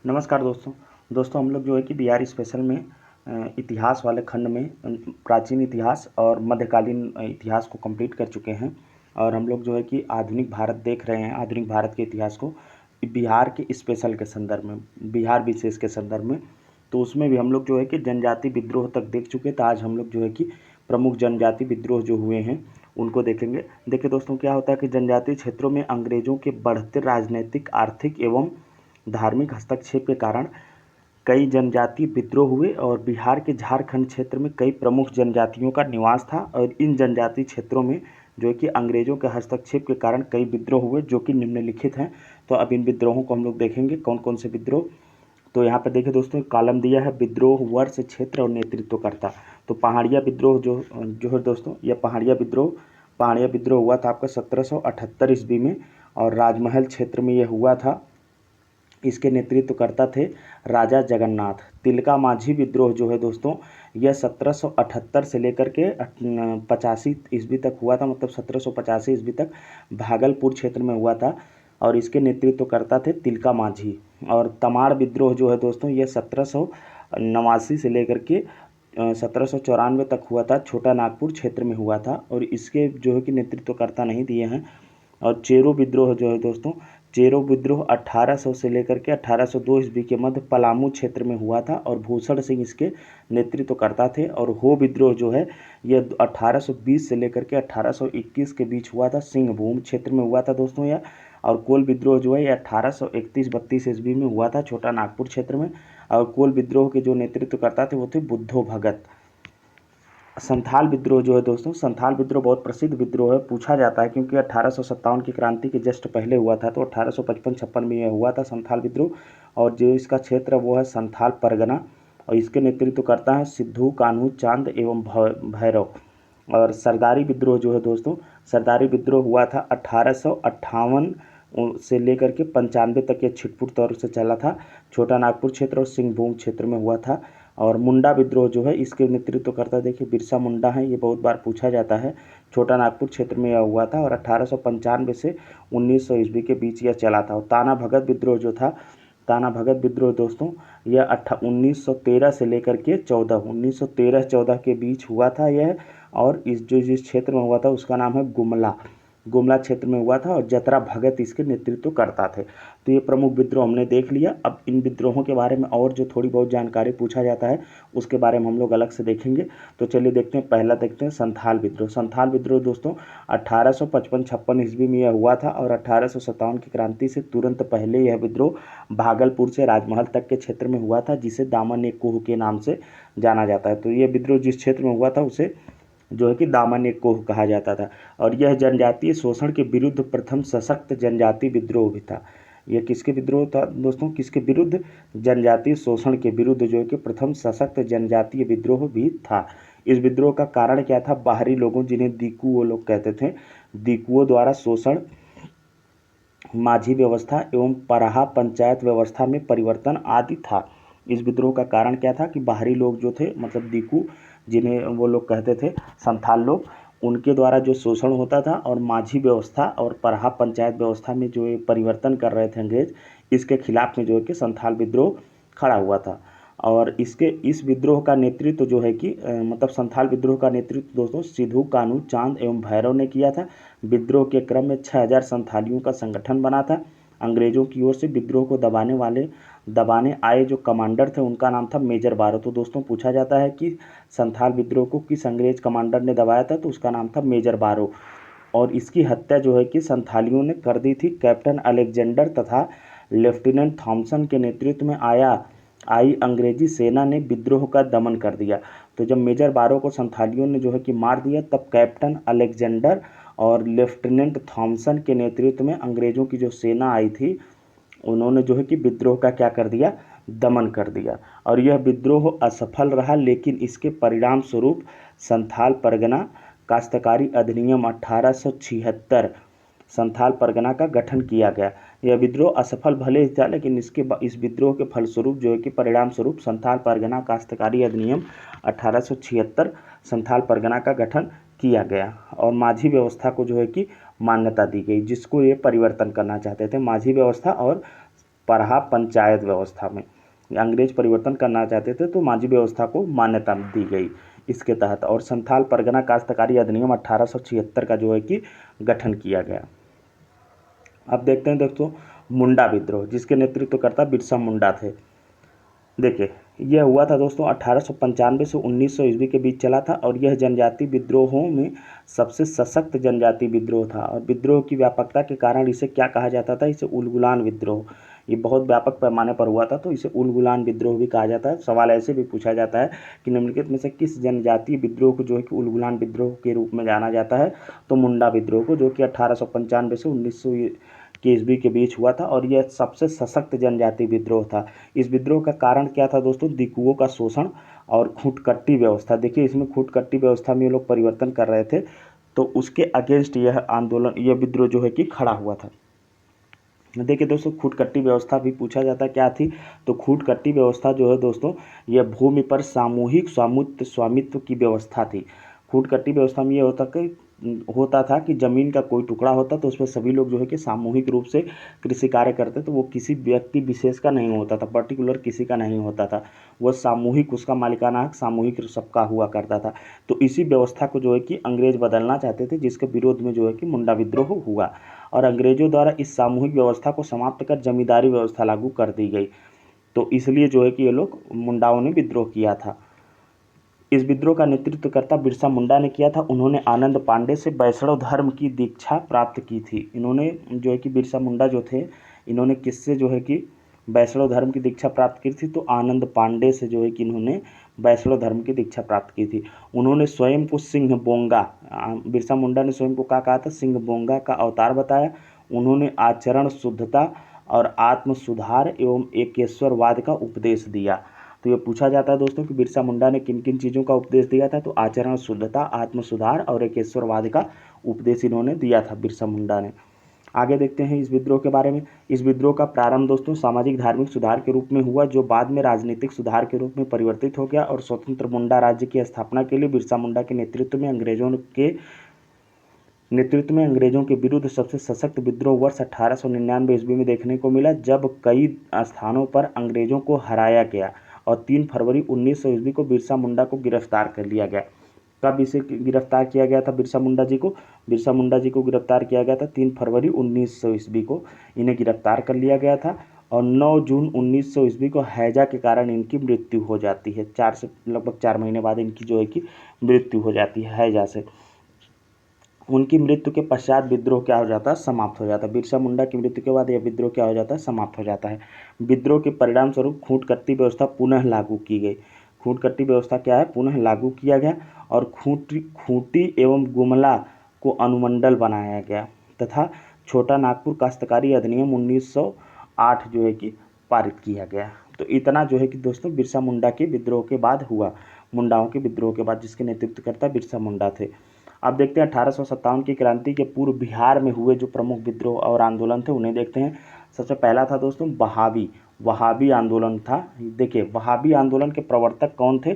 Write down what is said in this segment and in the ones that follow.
नमस्कार दोस्तों। हम लोग जो है कि बिहार स्पेशल में इतिहास वाले खंड में प्राचीन इतिहास और मध्यकालीन इतिहास को कंप्लीट कर चुके हैं और हम लोग जो है कि आधुनिक भारत देख रहे हैं। आधुनिक भारत के इतिहास को बिहार के स्पेशल के संदर्भ में, बिहार विशेष के संदर्भ में, तो उसमें भी हम लोग जो है कि जनजाति विद्रोह तक देख चुके। तो आज हम लोग जो है कि प्रमुख जनजाति विद्रोह जो हुए हैं उनको देखेंगे। देखिए दोस्तों, क्या होता है कि जनजातीय क्षेत्रों में अंग्रेजों के बढ़ते राजनीतिक, आर्थिक एवं धार्मिक हस्तक्षेप के कारण कई जनजातीय विद्रोह हुए और बिहार के झारखंड क्षेत्र में कई प्रमुख जनजातियों का निवास था और इन जनजातीय क्षेत्रों में जो कि अंग्रेजों के हस्तक्षेप के कारण कई विद्रोह हुए जो कि निम्नलिखित हैं। तो अब इन विद्रोहों को हम लोग देखेंगे कौन कौन से विद्रोह। तो यहाँ पर देखिए दोस्तों, कॉलम दिया है विद्रोह, वर्ष, क्षेत्र और नेतृत्वकर्ता। तो पहाड़िया विद्रोह जो है दोस्तों, यह पहाड़िया विद्रोह हुआ था आपका 1778 ईस्वी में और राजमहल क्षेत्र में यह हुआ था। इसके नेतृत्वकर्ता थे राजा जगन्नाथ। तिलका माझी विद्रोह जो है दोस्तों, यह 1778 से लेकर के 85 ईस्वी तक हुआ था, मतलब 1785 ईस्वी तक भागलपुर क्षेत्र में हुआ था और इसके नेतृत्वकर्ता थे तिलका माझी। और तमाड़ विद्रोह जो है दोस्तों, यह 1789 से लेकर के 1794 तक हुआ था, छोटा नागपुर क्षेत्र में हुआ था और इसके जो है कि नेतृत्वकर्ता नहीं दिए हैं। और चेरो विद्रोह जो है दोस्तों, चेरो विद्रोह 1800 से लेकर के 1802 ईस्वी के मध्य पलामू क्षेत्र में हुआ था और भूषण सिंह इसके नेतृत्वकर्ता थे। और हो विद्रोह जो है यह 1820 से लेकर के 1821 के बीच हुआ था, सिंहभूम क्षेत्र में हुआ था दोस्तों यह। और कोल विद्रोह जो है यह 1831-32 ईस्वी में हुआ था, छोटा नागपुर क्षेत्र में। और कोल विद्रोह के जो नेतृत्वकर्ता थे वो थे बुद्धो भगत। संथाल विद्रोह जो है दोस्तों, संथाल विद्रोह बहुत प्रसिद्ध विद्रोह है, पूछा जाता है क्योंकि 1857 की क्रांति के जस्ट पहले हुआ था। तो 1855-56 में यह हुआ था संथाल विद्रोह और जो इसका क्षेत्र वो है संथाल परगना और इसके नेतृत्व करता है सिद्धू कान्हू चांद एवं भैरव। और सरदारी विद्रोह जो है दोस्तों, सरदारी विद्रोह हुआ था 1858 से लेकर के 95 तक यह छिटपुट तौर से चला था, छोटा नागपुर क्षेत्र और सिंहभूम क्षेत्र में हुआ था। और मुंडा विद्रोह जो है इसके नेतृत्व करता देखिए बिरसा मुंडा है, ये बहुत बार पूछा जाता है, छोटा नागपुर क्षेत्र में यह हुआ था और 1895 से 1900 ईस्वी के बीच यह चला था। और ताना भगत विद्रोह जो था, ताना भगत विद्रोह दोस्तों यह 1913 से लेकर के 1913-14 के बीच हुआ था यह। और जिस क्षेत्र में हुआ था उसका नाम है गुमला, गुमला क्षेत्र में हुआ था और जतरा भगत इसके नेतृत्व करता थे। तो ये प्रमुख विद्रोह हमने देख लिया। अब इन विद्रोहों के बारे में और जो थोड़ी बहुत जानकारी पूछा जाता है उसके बारे में हम लोग अलग से देखेंगे। तो चलिए देखते हैं, पहला देखते हैं संथाल विद्रोह। संथाल विद्रोह दोस्तों 1855-56 ईस्वी में यह हुआ था और 1857 की क्रांति से तुरंत पहले यह विद्रोह भागलपुर से राजमहल तक के क्षेत्र में हुआ था, जिसे दामन ए कोह के नाम से जाना जाता है। तो यह विद्रोह जिस क्षेत्र में हुआ था उसे जो है कि दामन ए कोह कहा जाता था। और यह जनजातीय शोषण के विरुद्ध प्रथम सशक्त जनजातीय विद्रोह भी था। यह किसके विद्रोह था दोस्तों, किसके विरुद्ध? जनजातीय शोषण के विरुद्ध जो है कि प्रथम सशक्त जनजातीय विद्रोह भी था। इस विद्रोह का कारण क्या था? बाहरी लोगों, जिन्हें दीकू वो लोग कहते थे, दीकुओं द्वारा शोषण, माझी व्यवस्था एवं पराहा पंचायत व्यवस्था में परिवर्तन आदि था। इस विद्रोह का कारण क्या था कि बाहरी लोग जो थे, मतलब दीकू जिन्हें वो लोग कहते थे संथाल लोग, उनके द्वारा जो शोषण होता था और माझी व्यवस्था और पराहा पंचायत व्यवस्था में जो परिवर्तन कर रहे थे अंग्रेज, इसके खिलाफ में जो है कि संथाल विद्रोह खड़ा हुआ था। और इस विद्रोह का नेतृत्व जो है कि मतलब संथाल विद्रोह का नेतृत्व दोस्तों सिद्धू कान्हू चांद एवं भैरव ने किया था। विद्रोह के क्रम में 6000 संथालियों का संगठन बना था। अंग्रेजों की ओर से विद्रोह को दबाने आए जो कमांडर थे उनका नाम था मेजर बारो। तो दोस्तों पूछा जाता है कि संथाल विद्रोह को किस अंग्रेज कमांडर ने दबाया था, तो उसका नाम था मेजर बारो। और इसकी हत्या जो है कि संथालियों ने कर दी थी। कैप्टन अलेक्जेंडर तथा लेफ्टिनेंट थॉमसन के नेतृत्व में आई अंग्रेजी सेना ने विद्रोह का दमन कर दिया। तो जब मेजर बारो को संथालियों ने जो है कि मार दिया, तब कैप्टन अलेक्जेंडर और लेफ्टिनेंट थॉमसन के नेतृत्व में अंग्रेजों की जो सेना आई थी उन्होंने जो है कि विद्रोह का क्या कर दिया? दमन कर दिया। और यह विद्रोह असफल रहा, लेकिन इसके परिणाम स्वरूप संथाल परगना काश्तकारी अधिनियम 1876 संथाल परगना का गठन किया गया। यह विद्रोह असफल भले ही था, लेकिन इस विद्रोह के फलस्वरूप जो है कि परिणाम स्वरूप संथाल परगना काश्तकारी अधिनियम 1876 संथाल परगना का गठन किया गया और माझी व्यवस्था को जो है कि मान्यता दी गई, जिसको ये परिवर्तन करना चाहते थे। माझी व्यवस्था और पढ़ा पंचायत व्यवस्था में। अंग्रेज परिवर्तन करना चाहते थे तो माझी व्यवस्था को मान्यता दी गई इसके तहत। और संथाल परगना काश्तकारी अधिनियम 1876 का जो है कि गठन किया गया। अब देखते हैं दोस्तों मुंडा विद्रोह, जिसके नेतृत्वकर्ता बिरसा मुंडा थे। देखिए यह हुआ था दोस्तों 1895 से 1900 ईस्वी के बीच चला था, और यह जनजाति विद्रोहों में सबसे सशक्त जनजाति विद्रोह था। और विद्रोह की व्यापकता के कारण इसे क्या कहा जाता था, इसे उलगुलान विद्रोह, ये बहुत व्यापक पैमाने पर हुआ था तो इसे उलगुलान विद्रोह भी कहा जाता है। सवाल ऐसे भी पूछा जाता है कि निम्नलिखित में से किस जनजातीय विद्रोह को जो है कि उलगुलान विद्रोह के रूप में जाना जाता है, तो मुंडा विद्रोह को, जो कि 1895 से 1900 के ईस्वी के बीच हुआ था, और यह सबसे सशक्त जनजाति विद्रोह था। इस विद्रोह का कारण क्या था दोस्तों, दिकुओं का शोषण और खूंटकट्टी व्यवस्था। देखिए इसमें खूंटकट्टी व्यवस्था में ये लोग परिवर्तन कर रहे थे, तो उसके अगेंस्ट यह आंदोलन, यह विद्रोह जो है कि खड़ा हुआ था। देखिए दोस्तों खूंटकट्टी व्यवस्था भी पूछा जाता है क्या थी, तो खूंटकट्टी व्यवस्था जो है दोस्तों, यह भूमि पर सामूहिक स्वामित्व की व्यवस्था थी। खूंटकट्टी व्यवस्था में ये होता था कि ज़मीन का कोई टुकड़ा होता तो उसमें सभी लोग जो है कि सामूहिक रूप से कृषि कार्य करते, तो वो किसी व्यक्ति विशेष का नहीं होता था, पर्टिकुलर किसी का नहीं होता था, वह सामूहिक, उसका मालिकाना हक सामूहिक सबका हुआ करता था। तो इसी व्यवस्था को जो है कि अंग्रेज बदलना चाहते थे, जिसके विरोध में जो है कि मुंडा विद्रोह हुआ, और अंग्रेजों द्वारा इस सामूहिक व्यवस्था को समाप्त कर जमींदारी व्यवस्था लागू कर दी गई। तो इसलिए जो है कि ये लोग मुंडाओं ने विद्रोह किया था। इस विद्रोह का नेतृत्वकर्ता बिरसा मुंडा ने किया था। उन्होंने आनंद पांडे से वैष्णव धर्म की दीक्षा प्राप्त की थी। इन्होंने जो है कि बिरसा मुंडा जो थे, इन्होंने किससे जो है कि वैष्णव धर्म की दीक्षा प्राप्त की थी, तो आनंद पांडे से जो है कि इन्होंने वैष्णव धर्म की दीक्षा प्राप्त की थी। उन्होंने स्वयं को सिंह बोंगा, बिरसा मुंडा ने स्वयं को क्या कहा था, सिंह बोंगा का अवतार बताया। उन्होंने आचरण शुद्धता और आत्म सुधार एवं एकेश्वरवाद का उपदेश दिया। तो ये पूछा जाता है दोस्तों कि बिरसा मुंडा ने किन किन चीज़ों का उपदेश दिया था, तो आचरण शुद्धता, आत्म सुधार और एकेश्वरवाद का उपदेश इन्होंने दिया था बिरसा मुंडा ने। आगे देखते हैं इस विद्रोह के बारे में। इस विद्रोह का प्रारंभ दोस्तों सामाजिक धार्मिक सुधार के रूप में हुआ, जो बाद में राजनीतिक सुधार के रूप में परिवर्तित हो गया, और स्वतंत्र मुंडा राज्य की स्थापना के लिए बिरसा मुंडा के नेतृत्व में अंग्रेजों के विरुद्ध सबसे सशक्त विद्रोह वर्ष 1899 ईस्वी में देखने को मिला, जब कई स्थानों पर अंग्रेजों को हराया गया, और 3 फरवरी 1900 ईस्वी को बिरसा मुंडा को गिरफ्तार कर लिया गया। कब इसे गिरफ्तार किया गया था बिरसा मुंडा जी को? बिरसा मुंडा जी को गिरफ्तार किया गया था 3 फरवरी 1900 ईस्वी को इन्हें गिरफ्तार कर लिया गया था, और 9 जून 1900 ईस्वी को हैजा के कारण इनकी मृत्यु हो जाती है। लगभग 4 महीने बाद इनकी जो है कि मृत्यु हो जाती है हैजा से। उनकी मृत्यु के पश्चात विद्रोह क्या हो जाता है, समाप्त हो जाता है। बिरसा मुंडा की मृत्यु के बाद यह विद्रोह क्या हो जाता है, समाप्त हो जाता है। विद्रोह के परिणाम स्वरूप खूंटकट्टी व्यवस्था पुनः लागू की गई। खूंटकट्टी व्यवस्था क्या है, पुनः लागू किया गया, और खूंटी एवं गुमला को अनुमंडल बनाया गया, तथा छोटा नागपुर काश्तकारी अधिनियम 1908 जो है कि पारित किया गया। तो इतना जो है कि दोस्तों बिरसा मुंडा के विद्रोह के बाद हुआ, मुंडाओं के विद्रोह के बाद, जिसके नेतृत्वकर्ता बिरसा मुंडा थे। अब देखते हैं 1857 की क्रांति के पूर्व बिहार में हुए जो प्रमुख विद्रोह और आंदोलन थे उन्हें देखते हैं। सबसे पहला था दोस्तों वहाबी आंदोलन था। देखिए वहाबी आंदोलन के प्रवर्तक कौन थे,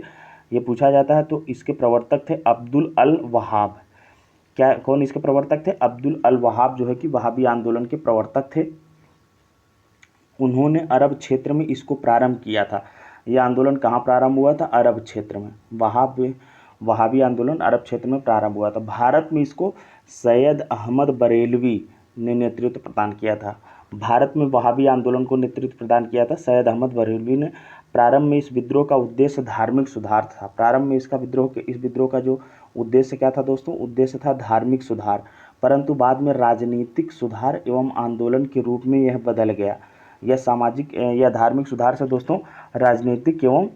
ये पूछा जाता है, तो इसके प्रवर्तक थे अब्दुल अल वहाब। क्या कौन इसके प्रवर्तक थे, अब्दुल अल वहाब जो है कि वहाबी आंदोलन के प्रवर्तक थे। उन्होंने अरब क्षेत्र में इसको प्रारंभ किया था। यह आंदोलन कहाँ प्रारंभ हुआ था, अरब क्षेत्र में। वहाबी आंदोलन अरब क्षेत्र में प्रारंभ हुआ था। भारत में इसको सैयद अहमद बरेलवी ने नेतृत्व प्रदान किया था। भारत में वहाबी आंदोलन को नेतृत्व प्रदान किया था सैयद अहमद बरेलवी ने। प्रारंभ में इस विद्रोह का उद्देश्य धार्मिक सुधार था। प्रारंभ में इस विद्रोह का जो उद्देश्य क्या था दोस्तों, उद्देश्य था धार्मिक सुधार, परंतु बाद में राजनीतिक सुधार एवं आंदोलन के रूप में यह बदल गया। यह धार्मिक सुधार से दोस्तों राजनीतिक एवं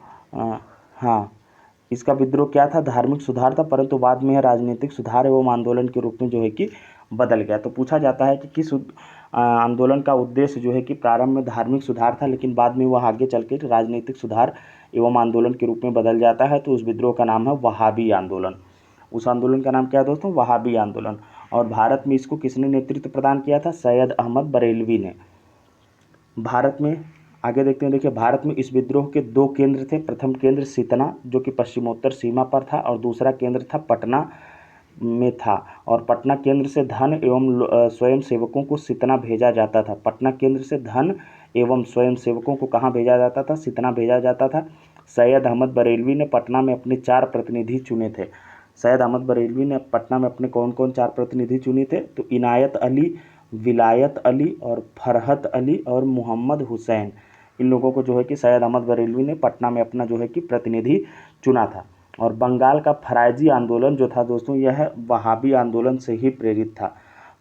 इसका विद्रोह क्या था, धार्मिक सुधार था, परंतु बाद में राजनीतिक सुधार एवं आंदोलन के रूप में जो है कि बदल गया। तो पूछा जाता है कि किस आंदोलन का उद्देश्य जो है कि प्रारंभ में धार्मिक सुधार था, लेकिन बाद में वह आगे चल के राजनीतिक सुधार एवं आंदोलन के रूप में बदल जाता है, तो उस विद्रोह का नाम है वहाबी आंदोलन। उस आंदोलन का नाम क्या है दोस्तों, वहाबी आंदोलन। और भारत में इसको किसने नेतृत्व प्रदान किया था, सैयद अहमद बरेलवी ने। भारत में आगे देखते हैं। देखिए भारत में इस विद्रोह के 2 केंद्र थे। प्रथम केंद्र सितना जो कि पश्चिमोत्तर सीमा पर था, और दूसरा केंद्र था पटना में था, और पटना केंद्र से धन एवं स्वयं सेवकों को सितना भेजा जाता था। पटना केंद्र से धन एवं स्वयंसेवकों को कहाँ भेजा जाता था? सितना भेजा जाता था। सैयद अहमद बरेलवी ने पटना में अपने 4 प्रतिनिधि चुने थे। सैयद अहमद बरेलवी ने पटना में अपने कौन कौन 4 प्रतिनिधि चुने थे? तो इनायत अली, विलायत अली और फरहत अली और मोहम्मद हुसैन, इन लोगों को जो है कि सैयद अहमद बरेलवी ने पटना में अपना जो है कि प्रतिनिधि चुना था। और बंगाल का फराजी आंदोलन जो था दोस्तों, यह वहाबी आंदोलन से ही प्रेरित था।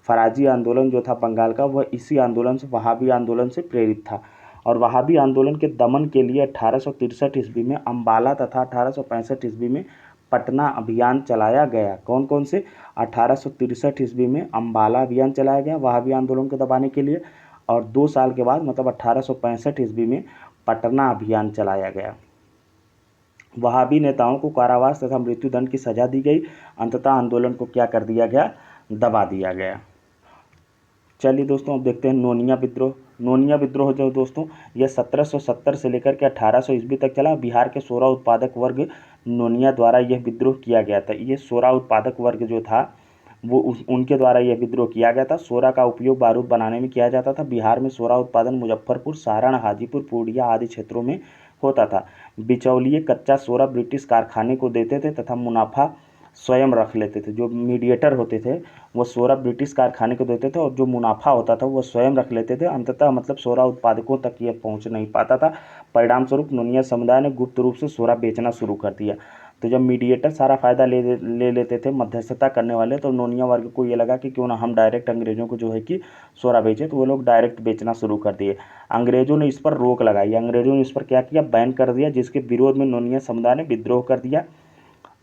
फराजी आंदोलन जो था बंगाल का, वह इसी आंदोलन से, वहाबी आंदोलन से प्रेरित था। और वहाबी आंदोलन के दमन के लिए 1863 ईस्वी में अम्बाला तथा 1865 ईस्वी में पटना अभियान चलाया गया। कौन कौन से? 1863 ईस्वी में अम्बाला अभियान चलाया गया वहाबी आंदोलन को दबाने के लिए, और 2 साल के बाद मतलब 1865 ईस्वी में पटना अभियान चलाया गया। वहाबी नेताओं को कारावास तथा मृत्युदंड की सजा दी गई। अंततः आंदोलन को क्या कर दिया गया? दबा दिया गया। चलिए दोस्तों, अब देखते हैं नोनिया विद्रोह। नोनिया विद्रोह जो दोस्तों, यह 1770 से लेकर के 1800 ईस्वी तक चला। बिहार के 16 उत्पादक वर्ग नोनिया द्वारा यह विद्रोह किया गया था। ये 16 उत्पादक वर्ग जो था वो उनके द्वारा यह विद्रोह किया गया था। सोरा का उपयोग बारूद बनाने में किया जाता था। बिहार में सोरा उत्पादन मुजफ्फरपुर, सारण, हाजीपुर, पूर्णिया आदि क्षेत्रों में होता था। बिचौलिए कच्चा सोरा ब्रिटिश कारखाने को देते थे तथा मुनाफा स्वयं रख लेते थे। जो मीडिएटर होते थे वो सोरा ब्रिटिश कारखाने को देते थे और जो मुनाफा होता था वो स्वयं रख लेते थे। अंततः मतलब सोरा उत्पादकों तक यह पहुंच नहीं पाता था। परिणाम स्वरूप नोनिया समुदाय ने गुप्त रूप से सोरा बेचना शुरू कर दिया। तो जब मीडिएटर सारा फायदा ले लेते थे, मध्यस्थता करने वाले, तो नोनिया वर्ग को ये लगा कि क्यों ना हम डायरेक्ट अंग्रेजों को जो है कि सोरा बेचें। तो वो लोग डायरेक्ट बेचना शुरू कर दिए। अंग्रेजों ने इस पर रोक लगाई। अंग्रेजों ने इस पर क्या किया? बैन कर दिया, जिसके विरोध में नोनिया समुदाय ने विद्रोह कर दिया।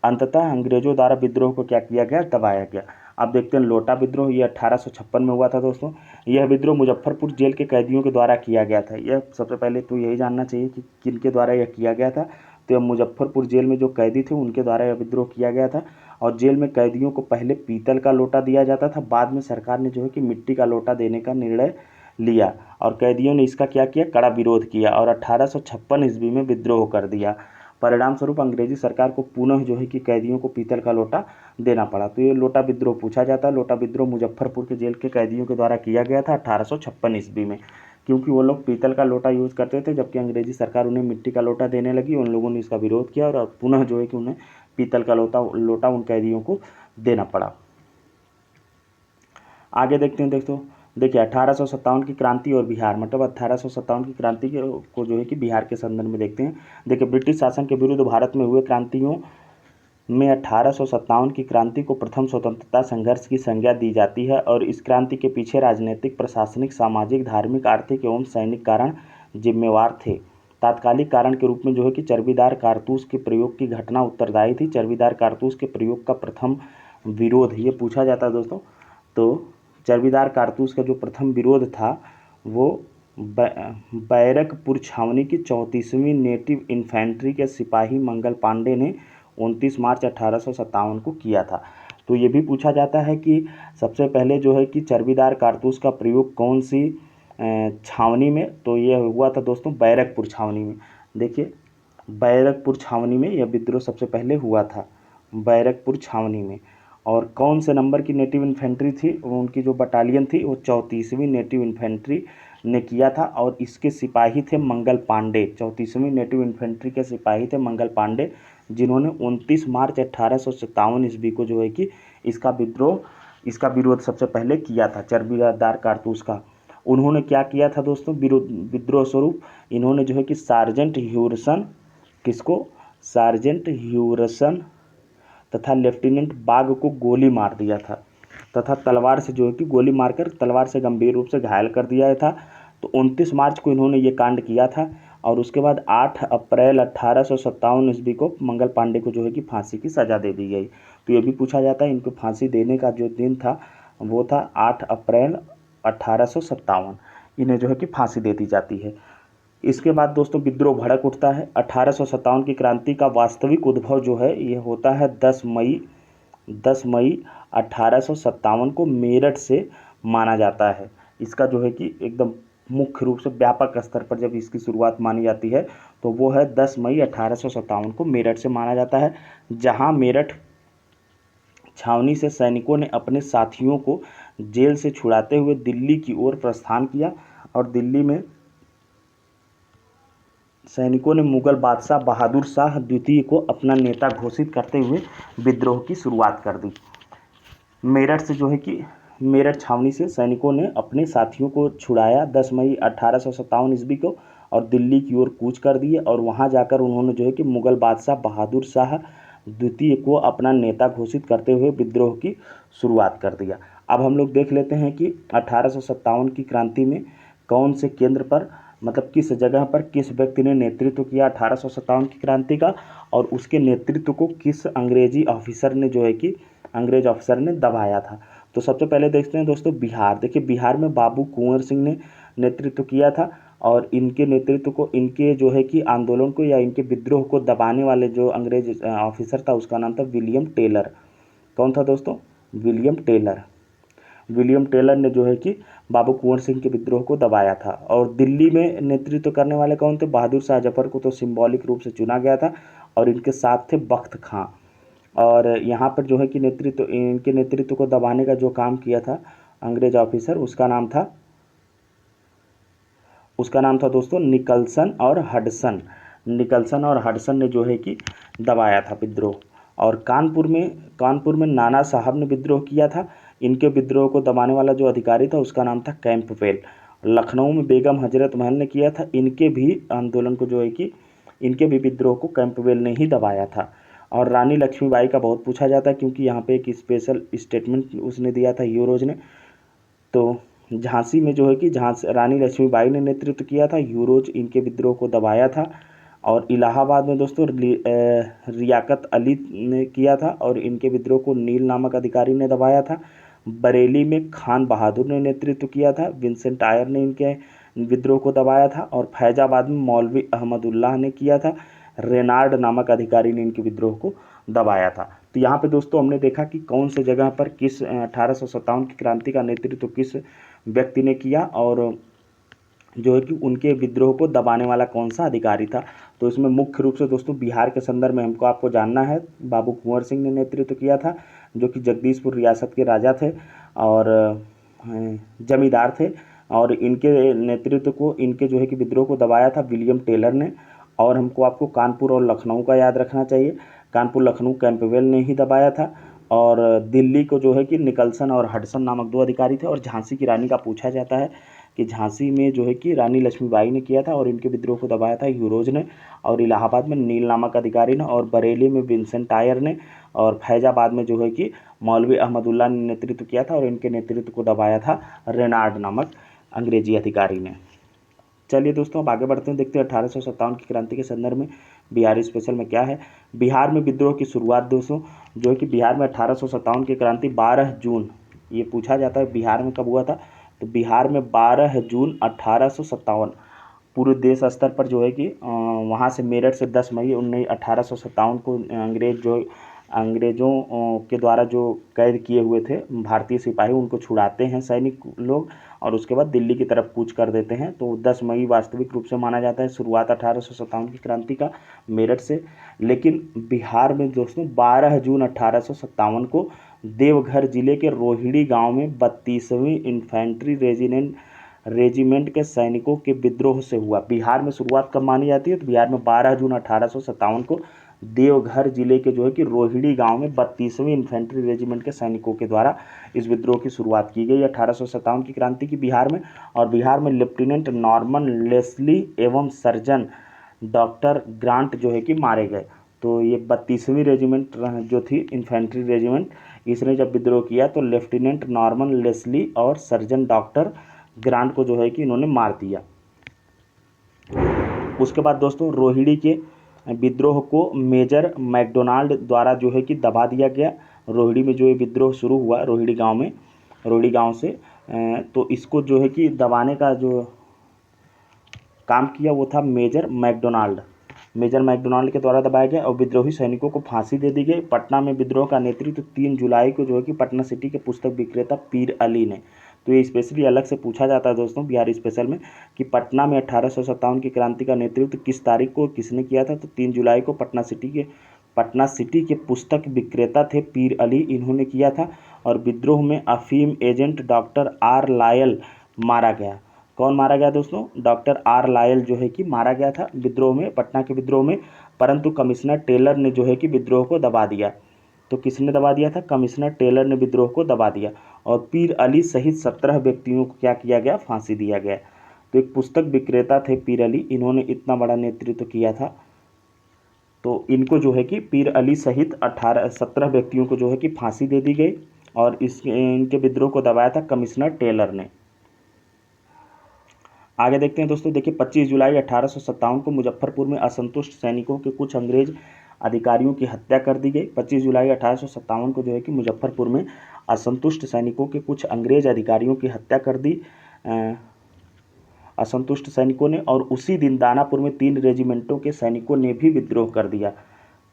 अंततः अंग्रेजों द्वारा विद्रोह को क्या किया गया? दबाया गया। अब देखते हैं लोटा विद्रोह। ये 1856 में हुआ था दोस्तों। यह विद्रोह मुजफ्फरपुर जेल के कैदियों के द्वारा किया गया था। यह सबसे पहले तो यही जानना चाहिए कि किनके द्वारा यह किया गया था। तो यह मुजफ्फरपुर जेल में जो कैदी थे उनके द्वारा यह विद्रोह किया गया था। और जेल में कैदियों को पहले पीतल का लोटा दिया जाता था, बाद में सरकार ने जो है कि मिट्टी का लोटा देने का निर्णय लिया और कैदियों ने इसका क्या किया? कड़ा विरोध किया और 1856 ईस्वी में विद्रोह कर दिया। परिणाम स्वरूप अंग्रेजी सरकार को पुनः जो है कि कैदियों को पीतल का लोटा देना पड़ा। तो ये लोटा विद्रोह पूछा जाता है। लोटा विद्रोह मुजफ्फरपुर के जेल के कैदियों के द्वारा किया गया था 1856 ईस्वी में, क्योंकि वो लोग पीतल का लोटा यूज़ करते थे, जबकि अंग्रेजी सरकार उन्हें मिट्टी का लोटा देने लगी। उन लोगों ने इसका विरोध किया और पुनः जो है कि उन्हें पीतल का लोटा उन कैदियों को देना पड़ा। आगे देखते हैं दोस्तों। देखिए 1857 की क्रांति और बिहार, मतलब 1857 की क्रांति को जो है कि बिहार के संदर्भ में देखते हैं। देखिए ब्रिटिश शासन के विरुद्ध भारत में हुए क्रांतियों में 1857 की क्रांति को प्रथम स्वतंत्रता संघर्ष की संज्ञा दी जाती है और इस क्रांति के पीछे राजनीतिक, प्रशासनिक, सामाजिक, धार्मिक, आर्थिक एवं सैनिक कारण जिम्मेवार थे। तात्कालिक कारण के रूप में जो है कि चर्बीदार कारतूस के प्रयोग की घटना उत्तरदायी थी। चर्बीदार कारतूस के प्रयोग का प्रथम विरोध ये पूछा जाता है दोस्तों। तो चर्बीदार कारतूस का जो प्रथम विरोध था वो बैरकपुर छावनी की 34वीं नेटिव इन्फेंट्री के सिपाही मंगल पांडे ने 29 मार्च 1857 को किया था। तो ये भी पूछा जाता है कि सबसे पहले जो है कि चर्बीदार कारतूस का प्रयोग कौन सी छावनी में? तो ये हुआ था दोस्तों बैरकपुर छावनी में। देखिए बैरकपुर छावनी में यह विद्रोह सबसे पहले हुआ था, बैरकपुर छावनी में। और कौन से नंबर की नेटिव इन्फेंट्री थी? उनकी जो बटालियन थी वो 34वीं नेटिव इन्फेंट्री ने किया था और इसके सिपाही थे मंगल पांडे। 34वीं नेटिव इन्फेंट्री के सिपाही थे मंगल पांडे, जिन्होंने 29 मार्च 1857 ईस्वी को जो है कि इसका विरोध सबसे पहले किया था, चर्बीदार कारतूस का। उन्होंने क्या किया था दोस्तों? विद्रोह स्वरूप इन्होंने जो है कि सार्जेंट ह्यूरसन तथा लेफ्टिनेंट बाग को गोली मार दिया था तथा तलवार से जो है कि गोली मारकर तलवार से गंभीर रूप से घायल कर दिया था। तो 29 मार्च को इन्होंने ये कांड किया था और उसके बाद 8 अप्रैल 1857 ईस्वी को मंगल पांडे को जो है कि फांसी की सज़ा दे दी गई। तो ये भी पूछा जाता है इनको फांसी देने का जो दिन था वो था 8 अप्रैल 1857। इन्हें जो है कि फांसी दे दी जाती है। इसके बाद दोस्तों विद्रोह भड़क उठता है। 1857 की क्रांति का वास्तविक उद्भव जो है ये होता है 10 मई 1857 को मेरठ से माना जाता है। इसका जो है कि एकदम मुख्य रूप से व्यापक स्तर पर जब इसकी शुरुआत मानी जाती है तो वो है 10 मई 1857 को मेरठ से माना जाता है, जहां मेरठ छावनी से सैनिकों ने अपने साथियों को जेल से छुड़ाते हुए दिल्ली की ओर प्रस्थान किया और दिल्ली में सैनिकों ने मुगल बादशाह बहादुर शाह द्वितीय को अपना नेता घोषित करते हुए विद्रोह की शुरुआत कर दी। मेरठ से जो है कि मेरठ छावनी से सैनिकों ने अपने साथियों को छुड़ाया 10 मई 1857 ईस्वी को और दिल्ली की ओर कूच कर दिए और वहां जाकर उन्होंने जो है कि मुगल बादशाह बहादुर शाह द्वितीय को अपना नेता घोषित करते हुए विद्रोह की शुरुआत कर दिया। अब हम लोग देख लेते हैं कि 1857 की क्रांति में कौन से केंद्र पर, मतलब किस जगह पर किस व्यक्ति ने नेतृत्व किया 1857 की क्रांति का, और उसके नेतृत्व को किस अंग्रेजी ऑफिसर ने जो है कि अंग्रेज ऑफिसर ने दबाया था। तो सबसे पहले देखते हैं दोस्तों बिहार। देखिए बिहार में बाबू कुंवर सिंह ने नेतृत्व किया था और इनके नेतृत्व को, इनके जो है कि आंदोलन को या इनके विद्रोह को दबाने वाले जो अंग्रेज ऑफिसर था उसका नाम था विलियम टेलर। कौन था दोस्तों? William Taylor. विलियम टेलर ने जो है कि बाबू कुंवर सिंह के विद्रोह को दबाया था। और दिल्ली में नेतृत्व करने वाले कौन थे? बहादुर शाह जफर को तो सिंबॉलिक रूप से चुना गया था और इनके साथ थे बख्त खां। और यहाँ पर जो है कि इनके नेतृत्व को दबाने का जो काम किया था अंग्रेज ऑफिसर, उसका नाम था दोस्तों निकलसन और हडसन। निकलसन और हडसन ने जो है कि दबाया था विद्रोह। और कानपुर में नाना साहब ने विद्रोह किया था। इनके विद्रोह को दबाने वाला जो अधिकारी था उसका नाम था कैंपबेल। लखनऊ में बेगम हजरत महल ने किया था। इनके भी आंदोलन को जो है कि इनके भी विद्रोह को कैंपबेल ने ही दबाया था। और रानी लक्ष्मीबाई का बहुत पूछा जाता है क्योंकि यहाँ पे एक स्पेशल स्टेटमेंट उसने दिया था यूरोज ने। तो झांसी में जो है कि रानी लक्ष्मीबाई ने नेतृत्व किया था, यूरोज इनके विद्रोह को दबाया था। और इलाहाबाद में दोस्तों रियाकत अली ने किया था और इनके विद्रोह को नील नामक अधिकारी ने दबाया था। बरेली में खान बहादुर ने नेतृत्व किया था, विंसेंट आयर ने इनके विद्रोह को दबाया था। और फैजाबाद में मौलवी अहमदुल्लाह ने किया था, रेनार्ड नामक अधिकारी ने इनके विद्रोह को दबाया था। तो यहाँ पे दोस्तों हमने देखा कि कौन से जगह पर किस 1857 की क्रांति का नेतृत्व किस व्यक्ति ने किया और जो है कि उनके विद्रोह को दबाने वाला कौन सा अधिकारी था। तो इसमें मुख्य रूप से दोस्तों बिहार के संदर्भ में आपको जानना है, बाबू कुंवर सिंह ने नेतृत्व किया था जो कि जगदीशपुर रियासत के राजा थे और जमींदार थे। और इनके नेतृत्व को, इनके जो है कि विद्रोह को दबाया था विलियम टेलर ने। और आपको कानपुर और लखनऊ का याद रखना चाहिए। कानपुर लखनऊ कैंपबेल ने ही दबाया था। और दिल्ली को जो है कि निकलसन और हडसन नामक 2 अधिकारी थे। और झांसी की रानी का पूछा जाता है कि झांसी में जो है कि रानी लक्ष्मीबाई ने किया था और इनके विद्रोह को दबाया था यूरोज ने। और इलाहाबाद में नील नामक अधिकारी ने। और बरेली में विंसेंट आयर ने। और फैजाबाद में जो है कि मौलवी अहमदुल्लाह ने नेतृत्व किया था और इनके नेतृत्व को दबाया था रेनार्ड नामक अंग्रेजी अधिकारी ने। चलिए दोस्तों अब आगे बढ़ते हैं, देखते हैं 1857 की क्रांति के संदर्भ में बिहार स्पेशल में क्या है। बिहार में विद्रोह की शुरुआत दोस्तों जो है कि बिहार में 1857 की क्रांति 12 जून, ये पूछा जाता है बिहार में कब हुआ था। तो बिहार में 12 जून 1857 पूरे देश स्तर पर जो है कि वहाँ से मेरठ से 10 मई 1857 को अंग्रेज़ों के द्वारा जो कैद किए हुए थे भारतीय सिपाही, उनको छुड़ाते हैं सैनिक लोग और उसके बाद दिल्ली की तरफ कूच कर देते हैं। तो 10 मई वास्तविक रूप से माना जाता है शुरुआत 1857 की क्रांति का मेरठ से। लेकिन बिहार में दोस्तों 12 जून 1857 को देवघर जिले के रोहिणी गांव में 32वीं इन्फेंट्री रेजिमेंट के सैनिकों के विद्रोह से हुआ। बिहार में शुरुआत कब मानी जाती है? तो बिहार में 12 जून 1857 को देवघर जिले के जो है कि रोहिणी गांव में 32वीं इन्फेंट्री रेजिमेंट के सैनिकों के द्वारा इस विद्रोह की शुरुआत की गई 1857 की क्रांति की बिहार में। और बिहार में लेफ्टिनेंट नॉर्मन लेस्ली एवं सर्जन डॉक्टर ग्रांट जो है कि मारे गए। तो ये 32वीं रेजिमेंट जो थी इन्फेंट्री रेजिमेंट, इसने जब विद्रोह किया तो लेफ्टिनेंट नॉर्मन लेस्ली और सर्जन डॉक्टर ग्रांट को जो है कि इन्होंने मार दिया। उसके बाद दोस्तों रोहिणी के विद्रोह को मेजर मैकडोनाल्ड द्वारा जो है कि दबा दिया गया। रोहिणी में जो ये विद्रोह शुरू हुआ रोहिणी गांव से, तो इसको जो है कि दबाने का जो काम किया वो था मेजर मैकडोनाल्ड के द्वारा दबाया गया और विद्रोही सैनिकों को फांसी दे दी गई। पटना में विद्रोह का नेतृत्व 3 जुलाई को जो है कि पटना सिटी के पुस्तक विक्रेता पीर अली ने। तो ये स्पेशली अलग से पूछा जाता है दोस्तों बिहार स्पेशल में कि पटना में 1857 की क्रांति का नेतृत्व किस तारीख को किसने किया था। तो 3 जुलाई को पटना सिटी के पुस्तक विक्रेता थे पीर अली, इन्होंने किया था। और विद्रोह में अफीम एजेंट डॉक्टर आर लायल मारा गया। कौन मारा गया दोस्तों? डॉक्टर आर लायल जो है कि मारा गया था विद्रोह में, पटना के विद्रोह में, परंतु कमिश्नर टेलर ने जो है कि विद्रोह को दबा दिया। तो किसने दबा दिया था? कमिश्नर टेलर ने विद्रोह को दबा दिया और पीर अली सहित 17 व्यक्तियों को क्या किया गया? फांसी दिया गया। तो एक पुस्तक विक्रेता थे पीर अली, इन्होंने इतना बड़ा नेतृत्व किया था। तो इनको जो है कि पीर अली सहित 17 व्यक्तियों को जो है कि फांसी दे दी गई और इनके विद्रोह को दबाया था कमिश्नर टेलर ने। आगे देखते हैं दोस्तों, देखिए 25 जुलाई 1857 को मुजफ्फरपुर में असंतुष्ट सैनिकों के कुछ अंग्रेज अधिकारियों की हत्या कर दी गई। 25 जुलाई 1857 को जो है कि मुजफ्फरपुर में असंतुष्ट सैनिकों के कुछ अंग्रेज अधिकारियों की हत्या कर दी असंतुष्ट सैनिकों ने, और उसी दिन दानापुर में 3 रेजिमेंटों के सैनिकों ने भी विद्रोह कर दिया।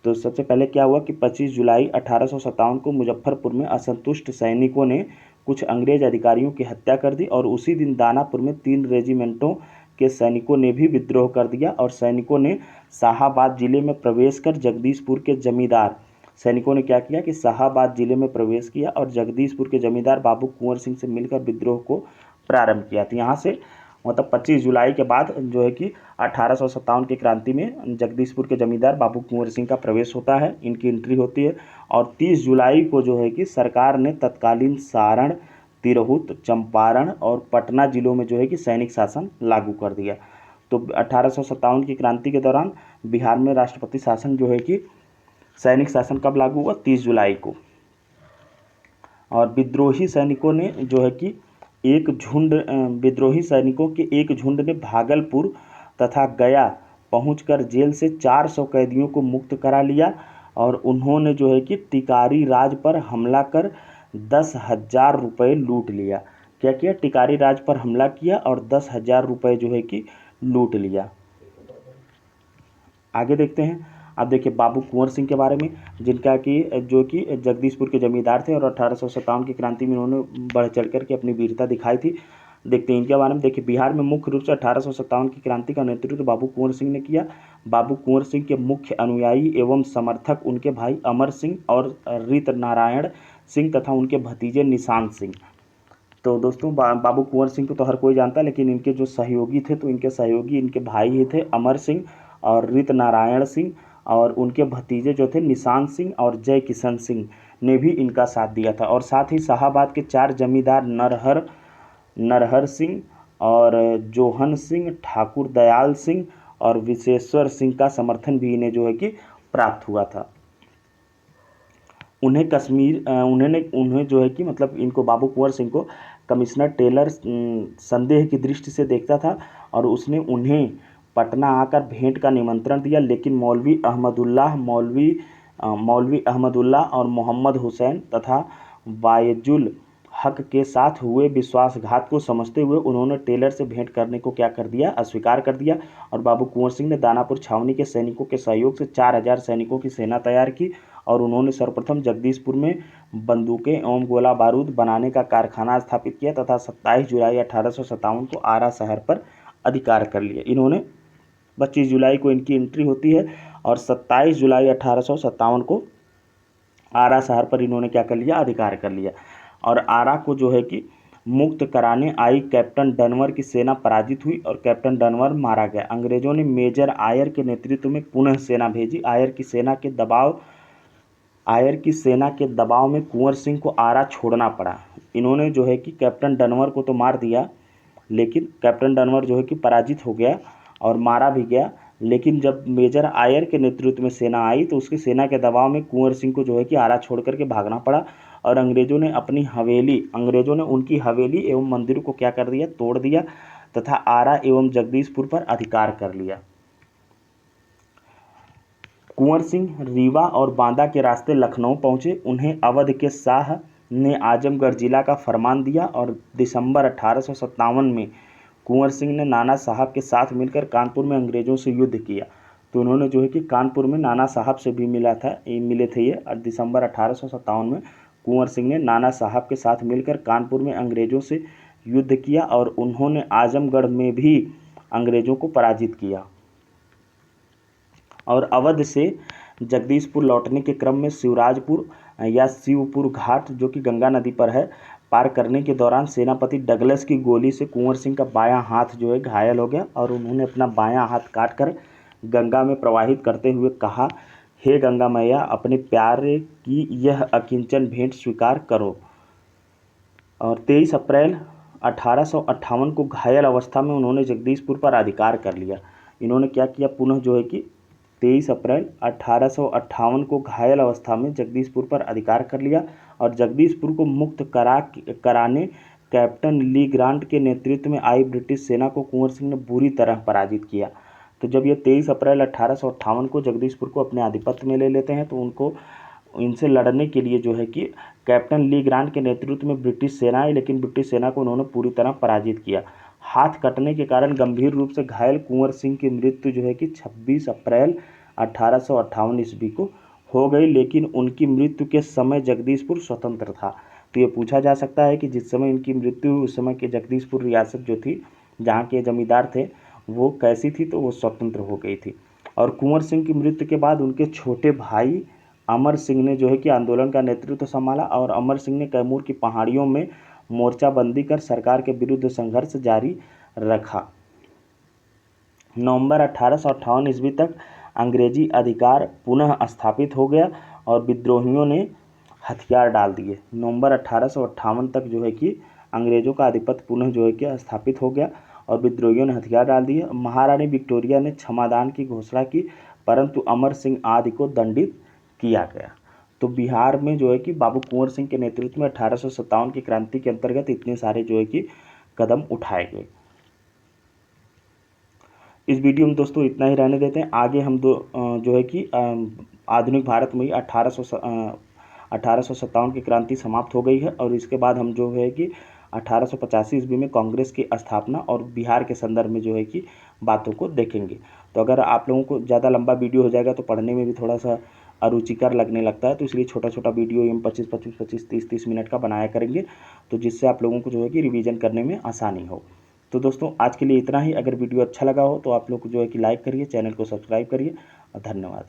तो सबसे पहले क्या हुआ कि 25 जुलाई 1857 को मुजफ्फरपुर में असंतुष्ट सैनिकों ने कुछ अंग्रेज अधिकारियों की हत्या कर दी और उसी दिन दानापुर में 3 रेजिमेंटों के सैनिकों ने भी विद्रोह कर दिया और सैनिकों ने शाहाबाद जिले में प्रवेश कर जगदीशपुर के जमींदार सैनिकों ने क्या किया कि शाहाबाद जिले में प्रवेश किया और जगदीशपुर के जमींदार बाबू कुंवर सिंह से मिलकर विद्रोह को प्रारंभ किया। तो यहाँ से मतलब 25 जुलाई के बाद जो है कि 1857 की क्रांति में जगदीशपुर के जमींदार बाबू कुंवर सिंह का प्रवेश होता है, इनकी एंट्री होती है और 30 जुलाई को जो है कि सरकार ने तत्कालीन सारण, तिरहुत, चंपारण और पटना जिलों में जो है कि सैनिक शासन लागू कर दिया। तो 1857 की क्रांति के दौरान बिहार में राष्ट्रपति शासन जो है कि सैनिक शासन कब लागू हुआ? 30 जुलाई को। और विद्रोही सैनिकों ने जो है कि विद्रोही सैनिकों के एक झुंड ने भागलपुर तथा गया पहुंचकर जेल से 400 कैदियों को मुक्त करा लिया और उन्होंने जो है कि टिकारी राज पर हमला कर 10,000 रुपये लूट लिया। क्या किया? टिकारी राज पर हमला किया और 10,000 रुपये जो है कि लूट लिया। आगे देखते हैं। अब देखिए बाबू कुंवर सिंह के बारे में, जिनका कि जो कि जगदीशपुर के जमींदार थे और 1857 की क्रांति में उन्होंने बढ़ चढ़ कर के अपनी वीरता दिखाई थी। देखते हैं इनके बारे में। देखिए बिहार में मुख्य रूप से 1857 की क्रांति का नेतृत्व बाबू कुंवर सिंह ने किया। बाबू कुंवर सिंह के मुख्य अनुयायी एवं समर्थक उनके भाई अमर सिंह और रीत नारायण सिंह तथा उनके भतीजे निशांत सिंह। तो दोस्तों बाबू कुंवर सिंह को तो हर कोई जानता है, लेकिन इनके जो सहयोगी थे तो इनके सहयोगी इनके भाई ही थे अमर सिंह और रीत नारायण सिंह, और उनके भतीजे जो थे निशांत सिंह और जय किशन सिंह ने भी इनका साथ दिया था। और साथ ही शाहाबाद के 4 जमींदार नरहर सिंह और जोहन सिंह, ठाकुर दयाल सिंह और विशेश्वर सिंह का समर्थन भी इन्हें जो है कि प्राप्त हुआ था। उन्हें जो है कि मतलब इनको बाबू कुंवर सिंह को कमिश्नर टेलर संदेह की दृष्टि से देखता था और उसने उन्हें पटना आकर भेंट का निमंत्रण दिया, लेकिन मौलवी अहमदुल्लाह और मोहम्मद हुसैन तथा वायजुल हक के साथ हुए विश्वासघात को समझते हुए उन्होंने टेलर से भेंट करने को क्या कर दिया? अस्वीकार कर दिया। और बाबू कुंवर सिंह ने दानापुर छावनी के सैनिकों के सहयोग से 4000 सैनिकों की सेना तैयार की और उन्होंने सर्वप्रथम जगदीशपुर में बंदूकें एवं गोला बारूद बनाने का कारखाना स्थापित किया तथा 27 जुलाई 1857 को आरा शहर पर अधिकार कर लिया। इन्होंने 25 जुलाई को इनकी एंट्री होती है और 27 जुलाई 1857 को आरा शहर पर इन्होंने क्या कर लिया? अधिकार कर लिया। और आरा को जो है कि मुक्त कराने आई कैप्टन डनवर की सेना पराजित हुई और कैप्टन डनवर मारा गया। अंग्रेजों ने मेजर आयर के नेतृत्व में पुनः सेना भेजी। आयर की सेना के दबाव में कुंवर सिंह को आरा छोड़ना पड़ा। इन्होंने जो है कि कैप्टन डनवर को तो मार दिया, लेकिन कैप्टन डनवर जो है कि पराजित हो गया और मारा भी गया। लेकिन जब मेजर आयर के नेतृत्व में सेना आई तो उसकी सेना के दबाव में कुंवर सिंह को जो है कि आरा छोड़ करके भागना पड़ा और अंग्रेजों ने उनकी हवेली एवं मंदिरों को क्या कर दिया? तोड़ दिया तथा आरा एवं जगदीशपुर पर अधिकार कर लिया। कुंवर सिंह रीवा और बांदा के रास्ते लखनऊ पहुंचे। उन्हें अवध के शाह ने आजमगढ़ जिला का फरमान दिया और दिसंबर 1857 में कुंवर सिंह ने नाना साहब के साथ मिलकर कानपुर में अंग्रेजों से युद्ध किया। तो उन्होंने जो है कि कानपुर में नाना साहब से भी मिले थे ये। और दिसंबर 1857 में कुंवर सिंह ने नाना साहब के साथ मिलकर कानपुर में अंग्रेजों से युद्ध किया और उन्होंने आजमगढ़ में भी अंग्रेजों को पराजित किया। और अवध से जगदीशपुर लौटने के क्रम में शिवराजपुर या शिवपुर घाट जो कि गंगा नदी पर है पार करने के दौरान सेनापति डगलस की गोली से कुंवर सिंह का बायां हाथ जो है घायल हो गया और उन्होंने अपना बायां हाथ काटकर गंगा में प्रवाहित करते हुए कहा, हे गंगा मैया, अपने प्यारे की यह अकिंचन भेंट स्वीकार करो। और 23 अप्रैल 1858 को घायल अवस्था में उन्होंने जगदीशपुर पर अधिकार कर लिया। इन्होंने क्या किया, पुनः जो है कि 23 अप्रैल 1858 को घायल अवस्था में जगदीशपुर पर अधिकार कर लिया और जगदीशपुर को मुक्त कराने कैप्टन ली ग्रांट के नेतृत्व में आई ब्रिटिश सेना को कुंवर सिंह ने बुरी तरह पराजित किया। तो जब ये 23 अप्रैल 1858 को जगदीशपुर को अपने आधिपत्य में ले लेते हैं तो उनको इनसे लड़ने के लिए जो है कि कैप्टन ली ग्रांट के नेतृत्व में ब्रिटिश सेना आई, लेकिन ब्रिटिश सेना को उन्होंने पूरी तरह पराजित किया। हाथ कटने के कारण गंभीर रूप से घायल कुंवर सिंह की मृत्यु जो है कि 26 अप्रैल 1858 ईस्वी को हो गई, लेकिन उनकी मृत्यु के समय जगदीशपुर स्वतंत्र था। तो ये पूछा जा सकता है कि जिस समय इनकी मृत्यु हुई उस समय की जगदीशपुर रियासत जो थी, जहाँ के जमींदार थे, वो कैसी थी, तो वो स्वतंत्र हो गई थी। और कुंवर सिंह की मृत्यु के बाद उनके छोटे भाई अमर सिंह ने जो है कि आंदोलन का नेतृत्व संभाला और अमर सिंह ने कैमूर की पहाड़ियों में मोर्चाबंदी कर सरकार के विरुद्ध संघर्ष जारी रखा। नवंबर 1858 ईस्वी तक अंग्रेजी अधिकार पुनः स्थापित हो गया और विद्रोहियों ने हथियार डाल दिए। नवंबर 1858 तक जो है कि अंग्रेजों का आधिपत्य पुनः जो है कि स्थापित हो गया और विद्रोहियों ने हथियार डाल दिए। महारानी विक्टोरिया ने क्षमादान की घोषणा की, परंतु अमर सिंह आदि को दंडित किया गया। तो बिहार में जो है कि बाबू कुंवर सिंह के नेतृत्व में 1857 की क्रांति के अंतर्गत इतने सारे जो है कि कदम उठाए गए। इस वीडियो में दोस्तों इतना ही रहने देते हैं। आगे हम जो है कि आधुनिक भारत में 1857 की क्रांति समाप्त हो गई है और इसके बाद हम जो है कि 1885 ईस्वी में कांग्रेस की स्थापना और बिहार के संदर्भ में जो है कि बातों को देखेंगे। तो अगर आप लोगों को ज़्यादा लंबा वीडियो हो जाएगा तो पढ़ने में भी थोड़ा सा अरुचिकर लगने लगता है, तो इसलिए छोटा छोटा वीडियो हम 25-25, 30-30 मिनट का बनाया करेंगे, तो जिससे आप लोगों को जो है कि रिवीजन करने में आसानी हो। तो दोस्तों आज के लिए इतना ही। अगर वीडियो अच्छा लगा हो तो आप लोग जो है कि लाइक करिए, चैनल को सब्सक्राइब करिए और धन्यवाद।